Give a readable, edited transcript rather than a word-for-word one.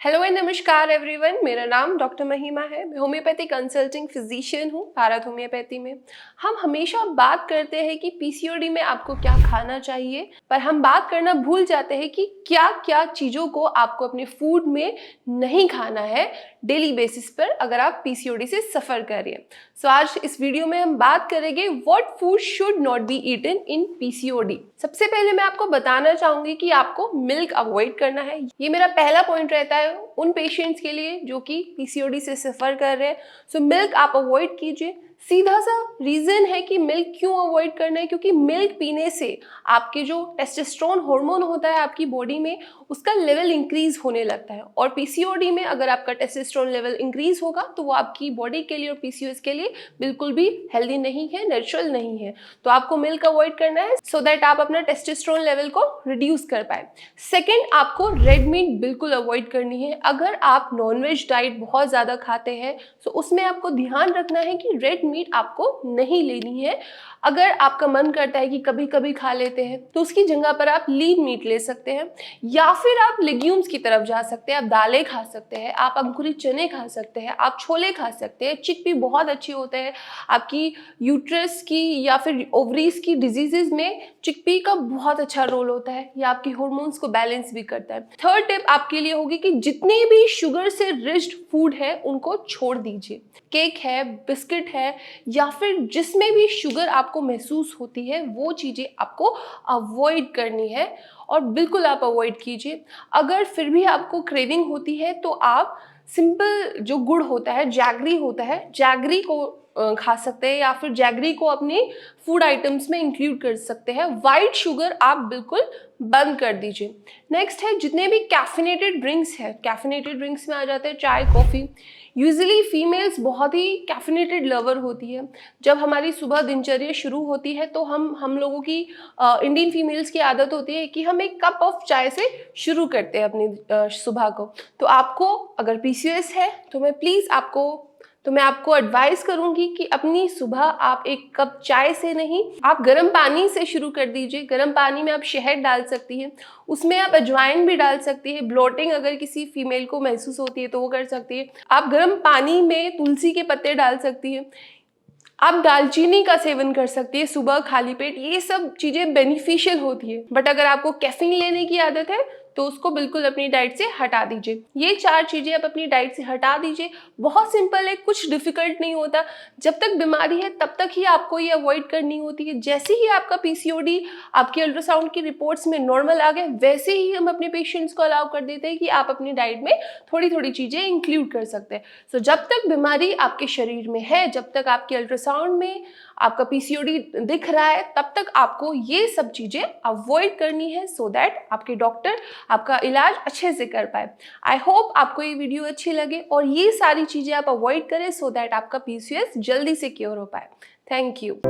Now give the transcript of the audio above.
Hello and नमस्कार everyone, मेरा नाम डॉक्टर महिमा है। मैं होम्योपैथी कंसल्टिंग फिजिशियन हूँ भारत होम्योपैथी में। हम हमेशा बात करते हैं कि पीसीओडी में आपको क्या खाना चाहिए, पर हम बात करना भूल जाते हैं कि क्या क्या चीज़ों को आपको अपने फूड में नहीं खाना है डेली बेसिस पर अगर आप पीसीओडी से सफ़र कर रहे हैं। सो आज इस वीडियो में हम बात करेंगे what food should not be eaten in PCOD. सबसे पहले मैं आपको बताना चाहूँगी कि आपको मिल्क अवॉइड करना है। ये मेरा पहला पॉइंट रहता है उन पेशेंट्स के लिए जो कि पीसीओडी से सफ़र कर रहे हैं। सो मिल्क आप अवॉइड कीजिए। सीधा सा रीज़न है कि मिल्क क्यों अवॉइड करना है, क्योंकि मिल्क पीने से आपके जो टेस्टोस्टेरोन हार्मोन होता है आपकी बॉडी में, उसका लेवल इंक्रीज होने लगता है। और पीसीओडी में अगर आपका टेस्टोस्टेरोन लेवल इंक्रीज होगा तो वो आपकी बॉडी के लिए और पीसीओएस के लिए बिल्कुल भी हेल्दी नहीं है, नेचुरल नहीं है। तो आपको मिल्क अवॉइड करना है सो दैट आप अपना टेस्टोस्टेरोन लेवल को रिड्यूस कर पाए। सेकेंड, आपको रेड मीट बिल्कुल अवॉइड करनी है। अगर आप नॉनवेज डाइट बहुत ज़्यादा खाते हैं तो उसमें आपको ध्यान रखना है कि रेड मीट आपको नहीं लेनी है। अगर आपका मन करता है कि कभी कभी खा लेते हैं तो उसकी जगह पर आप लीन मीट ले सकते हैं, या फिर आप लेग्यूम्स की तरफ जा सकते हैं। आप दालें खा सकते हैं, आप अंकुरित चने खा सकते हैं, आप छोले खा सकते हैं। चिकपी बहुत अच्छे होते हैं आपकी यूट्रस की या फिर ओवरीज की डिजीजेज में। चिकपी का बहुत अच्छा रोल होता है, ये आपकी हार्मोन्स को बैलेंस भी करता है। थर्ड टिप आपके लिए होगी कि जितने भी शुगर से रिच्ड फूड है उनको छोड़ दीजिए। केक है, बिस्किट है, या फिर जिसमें भी शुगर आपको महसूस होती है वो चीज़ें आपको अवॉइड करनी है और बिल्कुल आप अवॉइड कीजिए। अगर फिर भी आपको क्रेविंग होती है तो आप सिंपल जो गुड़ होता है, जैगरी होता है, जैगरी को खा सकते हैं, या फिर जैगरी को अपने फूड आइटम्स में इंक्लूड कर सकते हैं। वाइट शुगर आप बिल्कुल बंद कर दीजिए। नेक्स्ट है जितने भी कैफिनेटेड ड्रिंक्स हैं, कैफिनेटेड ड्रिंक्स में आ जाते हैं चाय, कॉफ़ी। यूजुअली फीमेल्स बहुत ही कैफिनेटेड लवर होती है। जब हमारी सुबह दिनचर्या शुरू होती है तो हम लोगों की इंडियन फीमेल्स की आदत होती है कि हम एक कप ऑफ चाय से शुरू करते हैं अपनी सुबह को। तो आपको अगर पीसीओएस है तो मैं आपको एडवाइस करूंगी कि अपनी सुबह आप एक कप चाय से नहीं, आप गर्म पानी से शुरू कर दीजिए। गर्म पानी में आप शहद डाल सकती हैं, उसमें आप अजवाइन भी डाल सकती है। ब्लोटिंग अगर किसी फीमेल को महसूस होती है तो वो कर सकती है। आप गर्म पानी में तुलसी के पत्ते डाल सकती हैं। आप दालचीनी का सेवन कर सकती है सुबह खाली पेट। ये सब चीज़ें बेनिफिशियल होती है। बट अगर आपको कैफीन लेने की आदत है तो उसको बिल्कुल अपनी डाइट से हटा दीजिए। ये 4 चीज़ें आप अपनी डाइट से हटा दीजिए। बहुत सिंपल है, कुछ डिफिकल्ट नहीं होता। जब तक बीमारी है तब तक ही आपको ये अवॉइड करनी होती है। जैसे ही आपका पीसीओडी आपके अल्ट्रासाउंड की रिपोर्ट्स में नॉर्मल आ गए, वैसे ही हम अपने पेशेंट्स को अलाउ कर देते हैं कि आप अपनी डाइट में थोड़ी थोड़ी चीज़ें इंक्लूड कर सकते हैं। सो जब तक बीमारी आपके शरीर में है, जब तक आपके अल्ट्रासाउंड में आपका पीसीओडी दिख रहा है, तब तक आपको ये सब चीज़ें अवॉइड करनी है सो दैट आपके डॉक्टर आपका इलाज अच्छे से कर पाए। आई होप आपको ये वीडियो अच्छी लगे और ये सारी चीज़ें आप अवॉइड करें सो दैट आपका पीसीओएस जल्दी से क्योर हो पाए। Thank you.